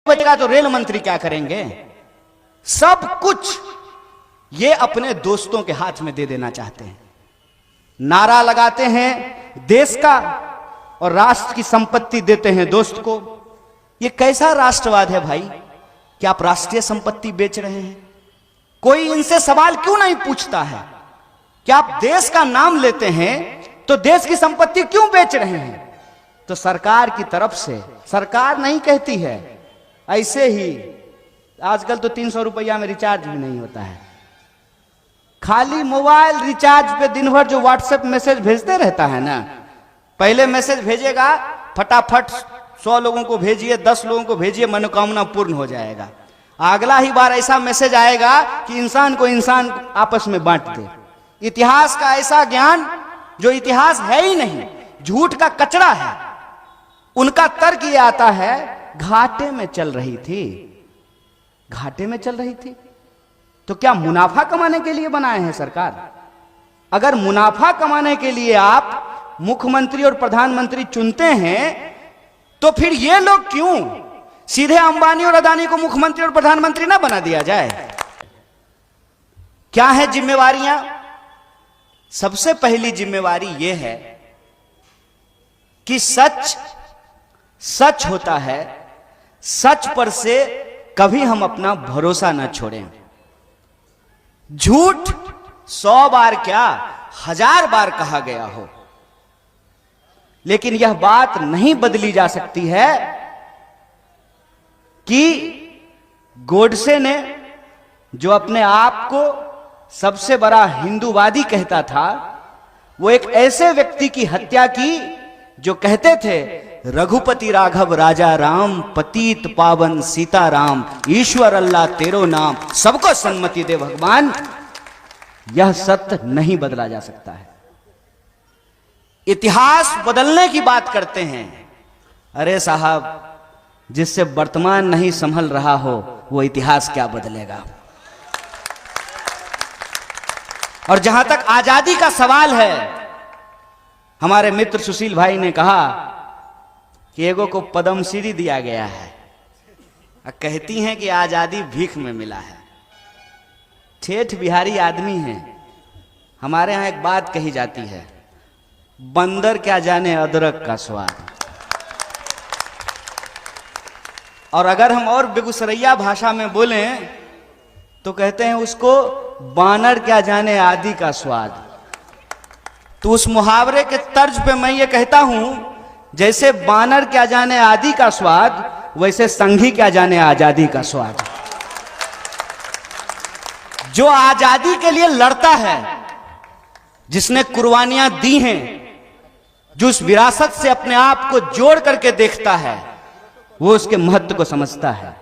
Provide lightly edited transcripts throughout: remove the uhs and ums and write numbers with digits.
बचेगा तो रेल मंत्री क्या करेंगे? सब कुछ ये अपने दोस्तों के हाथ में दे देना चाहते हैं। नारा लगाते हैं देश का और राष्ट्र की संपत्ति देते हैं दोस्त को। ये कैसा राष्ट्रवाद है भाई? क्या आप राष्ट्रीय संपत्ति बेच रहे हैं? कोई इनसे सवाल क्यों नहीं पूछता है? क्या आप देश का नाम लेते हैं तो देश की संपत्ति क्यों बेच रहे हैं? तो सरकार की तरफ से, सरकार नहीं कहती है, ऐसे ही आजकल तो 300 रुपया में रिचार्ज भी नहीं होता है। खाली मोबाइल रिचार्ज पे दिन भर जो व्हाट्सएप मैसेज भेजते रहता है ना, पहले मैसेज भेजेगा फटाफट 100 लोगों को भेजिए, 10 लोगों को भेजिए, मनोकामना पूर्ण हो जाएगा। अगला ही बार ऐसा मैसेज आएगा कि इंसान को इंसान आपस में बांट दे। इतिहास का ऐसा ज्ञान जो इतिहास है ही नहीं, झूठ का कचरा है। उनका तर्क ये आता है घाटे में चल रही थी, घाटे में चल रही थी। तो क्या मुनाफा कमाने के लिए बनाए हैं सरकार? अगर मुनाफा कमाने के लिए आप मुख्यमंत्री और प्रधानमंत्री चुनते हैं तो फिर ये लोग क्यों सीधे अंबानी और अदानी को मुख्यमंत्री और प्रधानमंत्री ना बना दिया जाए? क्या है जिम्मेवारियां? सबसे पहली जिम्मेवारी यह है कि सच सच होता है, सच पर से कभी हम अपना भरोसा ना छोड़ें। झूठ 100 बार क्या 1000 बार कहा गया हो, लेकिन यह बात नहीं बदली जा सकती है कि गोडसे ने, जो अपने आप को सबसे बड़ा हिंदूवादी कहता था, वो एक ऐसे व्यक्ति की हत्या की जो कहते थे रघुपति राघव राजा राम, पतित पावन सीताराम, ईश्वर अल्लाह तेरो नाम, सबको सन्मति दे भगवान। यह सत्य नहीं बदला जा सकता है। इतिहास बदलने की बात करते हैं। अरे साहब, जिससे वर्तमान नहीं संभल रहा हो वो इतिहास क्या बदलेगा? और जहां तक आजादी का सवाल है, हमारे मित्र सुशील भाई ने कहा कि एगो को पद्मश्री दिया गया है, कहती हैं कि आजादी भीख में मिला है। ठेठ बिहारी आदमी हैं। हमारे यहां एक बात कही जाती है, बंदर क्या जाने अदरक का स्वाद। और अगर हम और बेगूसरैया भाषा में बोलें तो कहते हैं उसको बानर क्या जाने आदि का स्वाद। तो उस मुहावरे के तर्ज पे मैं ये कहता हूं, जैसे बानर क्या जाने आदि का स्वाद, वैसे संघी क्या जाने आजादी का स्वाद। जो आजादी के लिए लड़ता है, जिसने कुर्बानियां दी हैं, जो उस विरासत से अपने आप को जोड़ करके देखता है, वो उसके महत्व को समझता है।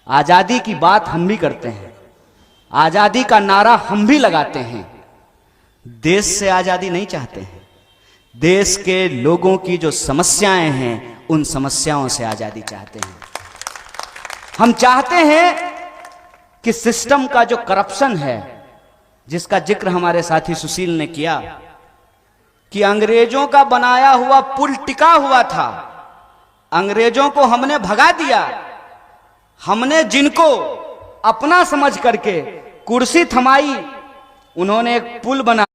आजादी की बात हम भी करते हैं, आजादी का नारा हम भी लगाते हैं। देश से आजादी नहीं चाहते हैं, देश के लोगों की जो समस्याएं हैं उन समस्याओं से आजादी चाहते हैं। हम चाहते हैं कि सिस्टम का जो करप्शन है, जिसका जिक्र हमारे साथी सुशील ने किया, कि अंग्रेजों का बनाया हुआ पुल टिका हुआ था, अंग्रेजों को हमने भगा दिया। हमने जिनको अपना समझ करके कुर्सी थमाई, उन्होंने एक पुल बना,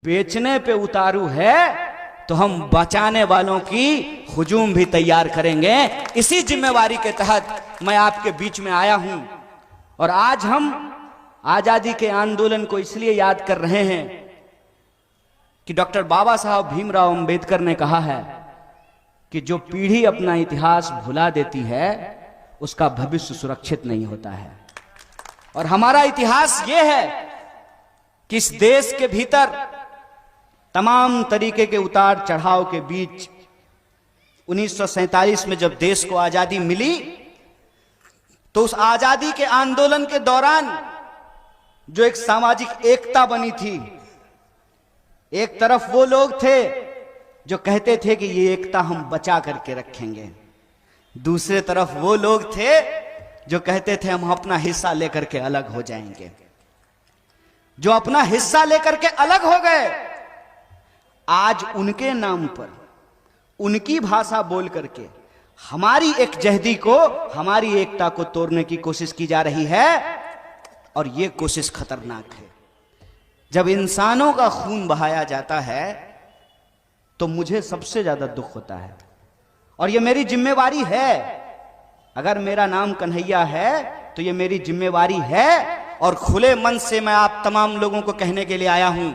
बेचने पे उतारू है तो हम बचाने वालों की हुजूम भी तैयार करेंगे। इसी जिम्मेवारी के तहत मैं आपके बीच में आया हूं। और आज हम आजादी के आंदोलन को इसलिए याद कर रहे हैं कि डॉक्टर बाबा साहब भीमराव अंबेडकर ने कहा है कि जो पीढ़ी अपना इतिहास भुला देती है उसका भविष्य सुरक्षित नहीं होता है। और हमारा इतिहास यह है कि इस देश के भीतर तमाम तरीके के उतार चढ़ाव के बीच 1947 में जब देश को आजादी मिली, तो उस आजादी के आंदोलन के दौरान जो एक सामाजिक एकता बनी थी, एक तरफ वो लोग थे जो कहते थे कि ये एकता हम बचा करके रखेंगे, दूसरे तरफ वो लोग थे जो कहते थे हम अपना हिस्सा लेकर के अलग हो जाएंगे। जो अपना हिस्सा लेकर के अलग हो गए, आज उनके नाम पर, उनकी भाषा बोल करके हमारी एकजहदी को, हमारी एकता को तोड़ने की कोशिश की जा रही है, और यह कोशिश खतरनाक है। जब इंसानों का खून बहाया जाता है तो मुझे सबसे ज्यादा दुख होता है, और यह मेरी जिम्मेवारी है। अगर मेरा नाम कन्हैया है तो यह मेरी जिम्मेवारी है, और खुले मन से मैं आप तमाम लोगों को कहने के लिए आया हूं।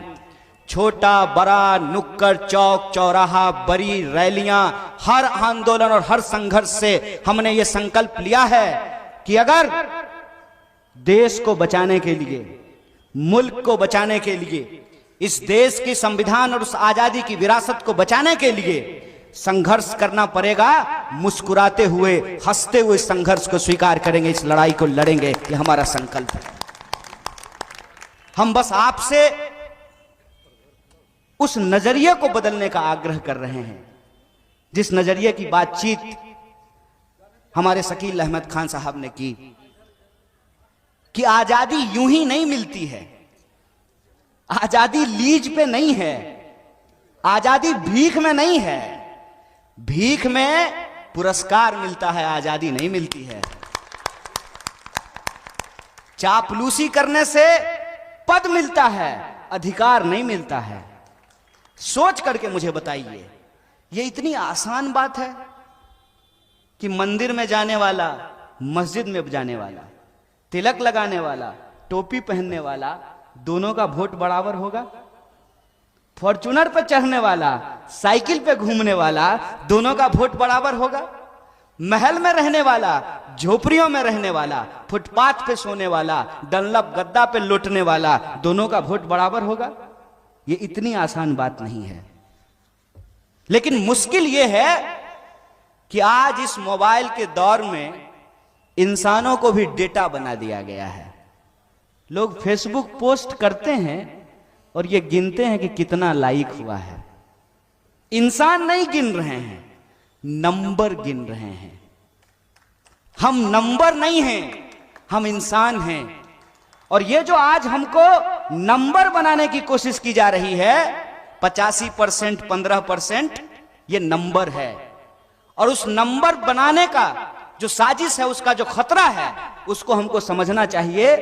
छोटा बड़ा, नुक्कड़ चौक चौराहा, बड़ी रैलियां, हर आंदोलन और हर संघर्ष से हमने ये संकल्प लिया है कि अगर देश को बचाने के लिए, मुल्क को बचाने के लिए, इस देश की संविधान और उस आजादी की विरासत को बचाने के लिए संघर्ष करना पड़ेगा, मुस्कुराते हुए, हंसते हुए संघर्ष को स्वीकार करेंगे, इस लड़ाई को लड़ेंगे। ये हमारा संकल्प है। हम बस आपसे उस नजरिए को बदलने का आग्रह कर रहे हैं, जिस नजरिए की बातचीत हमारे शकील अहमद खान साहब ने की, कि आजादी यूं ही नहीं मिलती है, आजादी लीज पे नहीं है, आजादी भीख में नहीं है, भीख में पुरस्कार मिलता है, आजादी नहीं मिलती है। चापलूसी करने से पद मिलता है, अधिकार नहीं मिलता है। सोच करके मुझे बताइए, ये इतनी आसान बात है कि मंदिर में जाने वाला, मस्जिद में जाने वाला, तिलक लगाने वाला, टोपी पहनने वाला, दोनों का वोट बराबर होगा? फॉर्च्यूनर पर चढ़ने वाला, साइकिल पे घूमने वाला, दोनों का वोट बराबर होगा? महल में रहने वाला, झोपड़ियों में रहने वाला, फुटपाथ पे सोने वाला, डनलप गद्दा पे लौटने वाला, दोनों का वोट बराबर होगा? ये इतनी आसान बात नहीं है। लेकिन मुश्किल ये है कि आज इस मोबाइल के दौर में इंसानों को भी डेटा बना दिया गया है। लोग फेसबुक पोस्ट करते हैं और ये गिनते हैं कि कितना लाइक हुआ है। इंसान नहीं गिन रहे हैं, नंबर गिन रहे हैं। हम नंबर नहीं हैं, हम इंसान हैं। और ये जो आज हमको नंबर बनाने की कोशिश की जा रही है, 85%, 15%, ये नंबर है। और उस नंबर बनाने का जो साजिश है, उसका जो खतरा है, उसको हमको समझना चाहिए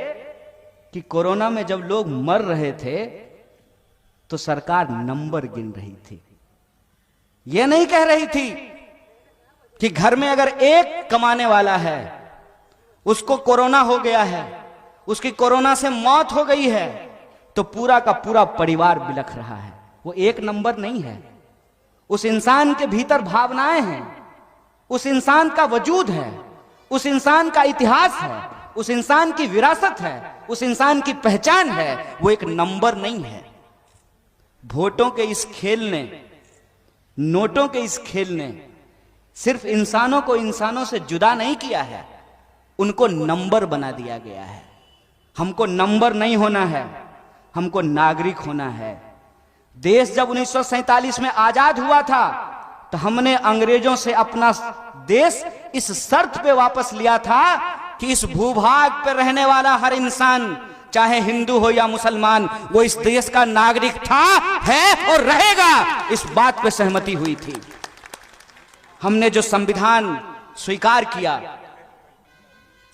कि कोरोना में जब लोग मर रहे थे तो सरकार नंबर गिन रही थी। यह नहीं कह रही थी कि घर में अगर एक कमाने वाला है, उसको कोरोना हो गया है, उसकी कोरोना से मौत हो गई है, तो पूरा का पूरा परिवार बिलख रहा है। वो एक नंबर नहीं है। उस इंसान के भीतर भावनाएं हैं, उस इंसान का वजूद है, उस इंसान का इतिहास है, उस इंसान की विरासत है, उस इंसान की पहचान है। वो एक नंबर नहीं है। वोटों के इस खेल ने, नोटों के इस खेल ने सिर्फ इंसानों को इंसानों से जुदा नहीं किया है, उनको नंबर बना दिया गया है। हमको नंबर नहीं होना है, हमको नागरिक होना है। देश जब 1947 में आजाद हुआ था तो हमने अंग्रेजों से अपना देश इस शर्त पे वापस लिया था कि इस भूभाग पे रहने वाला हर इंसान, चाहे हिंदू हो या मुसलमान, वो इस देश का नागरिक था, है और रहेगा। इस बात पे सहमति हुई थी। हमने जो संविधान स्वीकार किया,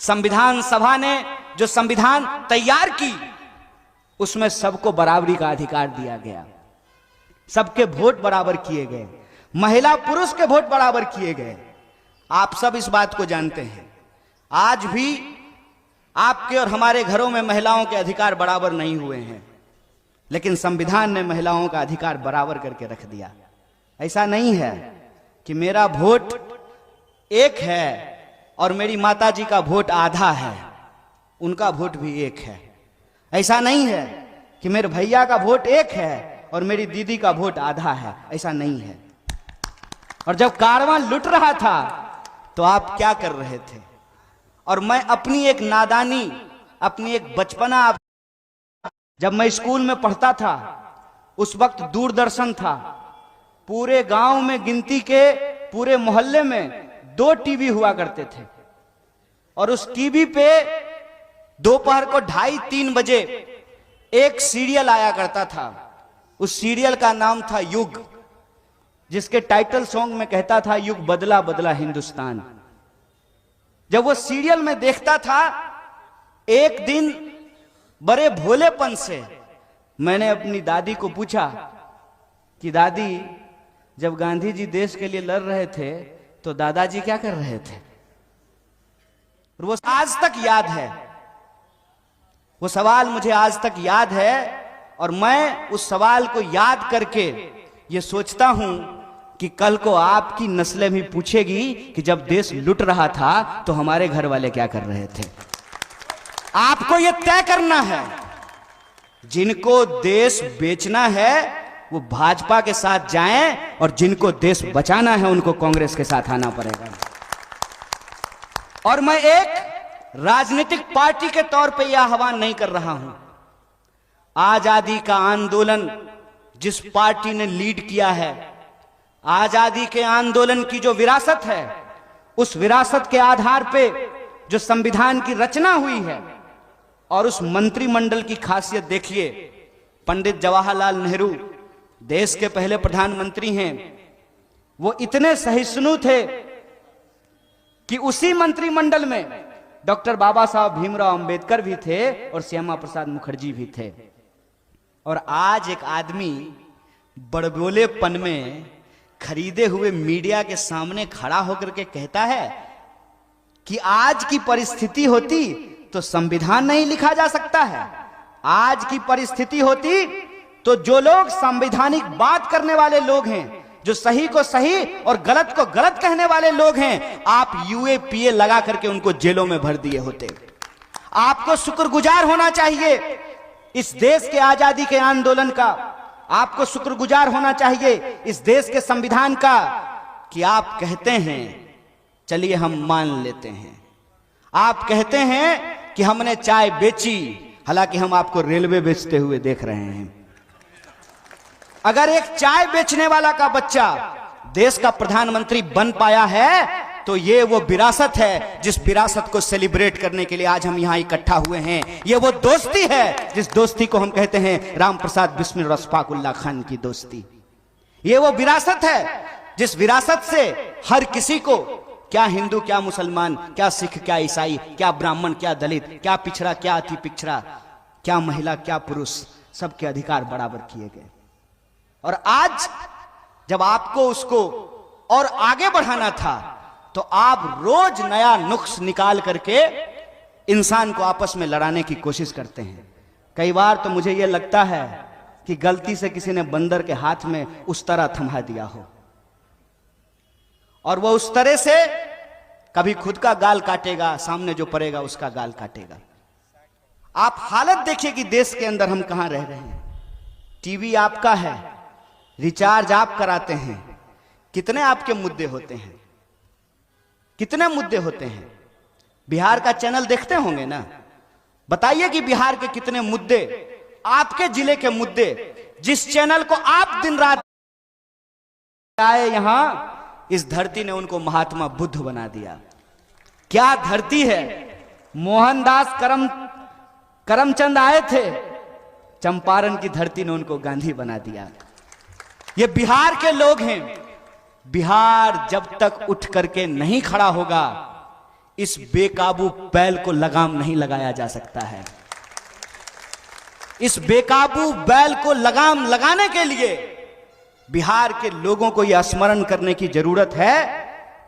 संविधान सभा ने जो संविधान तैयार की, उसमें सबको बराबरी का अधिकार दिया गया, सबके वोट बराबर किए गए, महिला पुरुष के वोट बराबर किए गए। आप सब इस बात को जानते हैं। आज भी आपके और हमारे घरों में महिलाओं के अधिकार बराबर नहीं हुए हैं, लेकिन संविधान ने महिलाओं का अधिकार बराबर करके रख दिया। ऐसा नहीं है कि मेरा वोट एक है और मेरी माताजी का वोट आधा है, उनका वोट भी एक है। ऐसा नहीं है कि मेरे भैया का वोट एक है और मेरी दीदी का वोट आधा है। ऐसा नहीं है। और जब कारवां लुट रहा था तो आप क्या कर रहे थे? और मैं अपनी एक नादानी, अपनी एक बचपना, जब मैं स्कूल में पढ़ता था उस वक्त दूरदर्शन था। पूरे गांव में गिनती के, पूरे मोहल्ले में 2 टीवी हुआ करते थे, और उस टीवी पे दोपहर को 2:30-3 बजे एक सीरियल आया करता था। उस सीरियल का नाम था युग। जिसके टाइटल सॉन्ग में कहता था युग बदला बदला हिंदुस्तान। जब वो सीरियल में देखता था, एक दिन बड़े भोलेपन से मैंने अपनी दादी को पूछा कि दादी, जब गांधी जी देश के लिए लड़ रहे थे तो दादाजी क्या कर रहे थे? और वो आज तक याद है, वो सवाल मुझे आज तक याद है। और मैं उस सवाल को याद करके ये सोचता हूं कि कल को आपकी नस्लें भी पूछेगी कि जब देश लुट रहा था तो हमारे घर वाले क्या कर रहे थे। आपको यह तय करना है, जिनको देश बेचना है वो भाजपा के साथ जाएं और जिनको देश बचाना है उनको कांग्रेस के साथ आना पड़ेगा। और मैं एक राजनीतिक पार्टी के तौर पे यह आह्वान नहीं कर रहा हूं। आजादी का आंदोलन जिस पार्टी ने लीड किया है, आजादी के आंदोलन की जो विरासत है, उस विरासत के आधार पे जो संविधान की रचना हुई है, और उस मंत्रिमंडल की खासियत देखिए। पंडित जवाहरलाल नेहरू देश के पहले प्रधानमंत्री हैं। वो इतने सहिष्णु थे कि उसी मंत्रिमंडल में डॉक्टर बाबा साहब भीमराव अंबेडकर भी थे और श्यामा प्रसाद मुखर्जी भी थे। और आज एक आदमी बड़बोलेपन में खरीदे हुए मीडिया के सामने खड़ा होकर के कहता है कि आज की परिस्थिति होती तो संविधान नहीं लिखा जा सकता है। आज की परिस्थिति होती तो जो लोग संवैधानिक बात करने वाले लोग हैं, जो सही को सही और गलत को गलत कहने वाले लोग हैं, आप यूएपीए लगा करके उनको जेलों में भर दिए होते। आपको शुक्रगुजार होना चाहिए इस देश के आजादी के आंदोलन का। आपको शुक्रगुजार होना चाहिए इस देश के संविधान का कि आप कहते हैं, चलिए हम मान लेते हैं, आप कहते हैं कि हमने चाय बेची, हालांकि हम आपको रेलवे बेचते हुए देख रहे हैं। अगर एक चाय बेचने वाला का बच्चा देश का प्रधानमंत्री बन पाया है तो ये वो विरासत है जिस विरासत को सेलिब्रेट करने के लिए आज हम यहां इकट्ठा हुए हैं। ये वो दोस्ती है जिस दोस्ती को हम कहते हैं राम प्रसाद बिस्मिल और अशफाकुल्लाह खान की दोस्ती। ये वो विरासत है जिस विरासत से हर किसी को, क्या हिंदू क्या मुसलमान, क्या सिख क्या ईसाई, क्या ब्राह्मण क्या दलित, क्या पिछड़ा क्या अति पिछड़ा, क्या महिला क्या पुरुष, सबके अधिकार बराबर किए गए। और आज जब आपको उसको और आगे बढ़ाना था तो आप रोज नया नुक्स निकाल करके इंसान को आपस में लड़ाने की कोशिश करते हैं। कई बार तो मुझे यह लगता है कि गलती से किसी ने बंदर के हाथ में उस तरह थमा दिया हो और वह उस तरह से कभी खुद का गाल काटेगा, सामने जो पड़ेगा उसका गाल काटेगा। आप हालत देखिए कि देश के अंदर हम कहां रह रहे हैं। टीवी आपका है, रिचार्ज आप कराते हैं, कितने आपके मुद्दे होते हैं, कितने मुद्दे होते हैं। बिहार का चैनल देखते होंगे ना, बताइए कि बिहार के कितने मुद्दे, आपके जिले के मुद्दे, जिस चैनल को आप दिन रात आए यहां, इस धरती ने उनको महात्मा बुद्ध बना दिया। क्या धरती है। मोहनदास करमचंद आए थे, चंपारण की धरती ने उनको गांधी बना दिया। ये बिहार के लोग हैं। बिहार जब तक उठ करके नहीं खड़ा होगा, इस बेकाबू बैल को लगाम नहीं लगाया जा सकता है। इस बेकाबू बैल को लगाम लगाने के लिए बिहार के लोगों को यह स्मरण करने की जरूरत है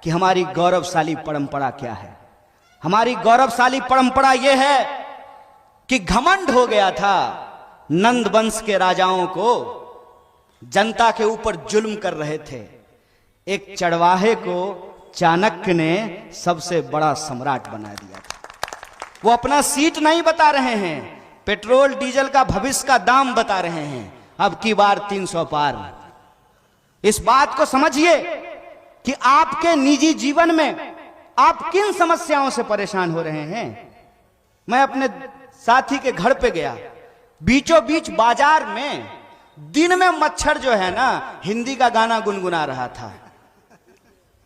कि हमारी गौरवशाली परंपरा क्या है। हमारी गौरवशाली परंपरा यह है कि घमंड हो गया था नंद वंश के राजाओं को, जनता के ऊपर जुल्म कर रहे थे। एक चरवाहे को चाणक्य ने सबसे बड़ा सम्राट बना दिया था। वो अपना सीट नहीं बता रहे हैं, पेट्रोल डीजल का भविष्य का दाम बता रहे हैं। अब की बार 300 पार। इस बात को समझिए कि आपके निजी जीवन में आप किन समस्याओं से परेशान हो रहे हैं। मैं अपने साथी के घर पे गया, बीचों बीच बाजार में दिन में मच्छर जो है ना हिंदी का गाना गुनगुना रहा था।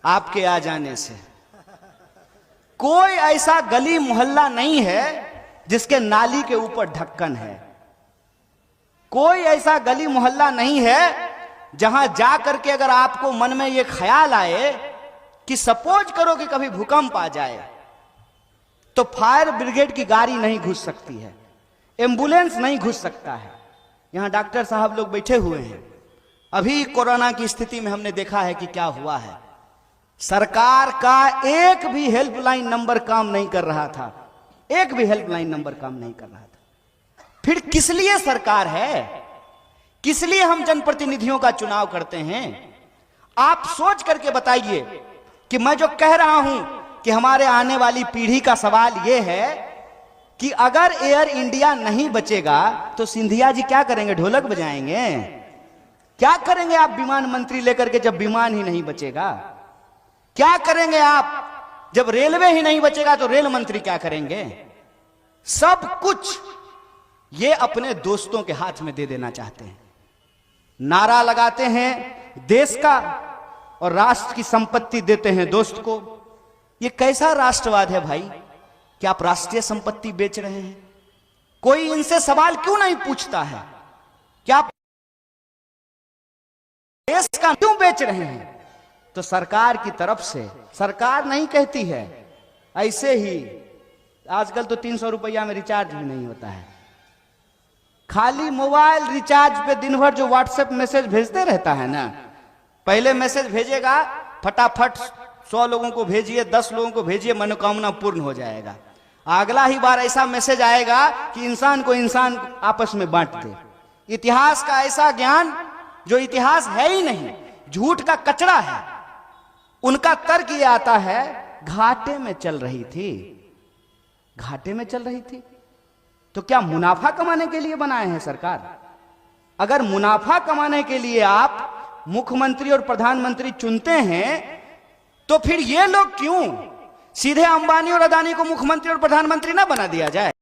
आपके आ जाने से कोई ऐसा गली मोहल्ला नहीं है जिसके नाली के ऊपर ढक्कन है। कोई ऐसा गली मोहल्ला नहीं है जहां जा करके अगर आपको मन में यह ख्याल आए कि सपोज करो कि कभी भूकंप आ जाए, तो फायर ब्रिगेड की गाड़ी नहीं घुस सकती है, एम्बुलेंस नहीं घुस सकता है। यहां डॉक्टर साहब लोग बैठे हुए हैं। अभी कोरोना की स्थिति में हमने देखा है कि क्या हुआ है। सरकार का एक भी हेल्पलाइन नंबर काम नहीं कर रहा था, एक भी हेल्पलाइन नंबर काम नहीं कर रहा था। फिर किस लिए सरकार है, किस लिए हम जनप्रतिनिधियों का चुनाव करते हैं? आप सोच करके बताइए कि मैं जो कह रहा हूं कि हमारे आने वाली पीढ़ी का सवाल यह है कि अगर एयर इंडिया नहीं बचेगा तो सिंधिया जी क्या करेंगे? ढोलक बजाएंगे? क्या करेंगे आप विमान मंत्री लेकर के जब विमान ही नहीं बचेगा? क्या करेंगे आप जब रेलवे ही नहीं बचेगा तो रेल मंत्री क्या करेंगे? सब कुछ ये अपने दोस्तों के हाथ में दे देना चाहते हैं। नारा लगाते हैं देश का और राष्ट्र की संपत्ति देते हैं दोस्त को। ये कैसा राष्ट्रवाद है भाई? क्या आप राष्ट्रीय संपत्ति बेच रहे हैं? कोई इनसे सवाल क्यों नहीं पूछता है? क्या आप देश का क्यों बेच रहे हैं? तो सरकार की तरफ से, सरकार नहीं कहती है, ऐसे ही आजकल तो 300 रुपया में रिचार्ज भी नहीं होता है। खाली मोबाइल रिचार्ज पे दिन भर जो व्हाट्सएप मैसेज भेजते रहता है ना, पहले मैसेज भेजेगा फटाफट 100 लोगों को भेजिए, 10 लोगों को भेजिए, मनोकामना पूर्ण हो जाएगा। अगला ही बार ऐसा मैसेज आएगा कि इंसान को इंसान आपस में बांट दे। इतिहास का ऐसा ज्ञान जो इतिहास है ही नहीं, झूठ का कचरा है। उनका तर्क ये आता है घाटे में चल रही थी, घाटे में चल रही थी। तो क्या मुनाफा कमाने के लिए बनाए हैं सरकार? अगर मुनाफा कमाने के लिए आप मुख्यमंत्री और प्रधानमंत्री चुनते हैं तो फिर ये लोग क्यों सीधे अंबानी और अदानी को मुख्यमंत्री और प्रधानमंत्री ना बना दिया जाए?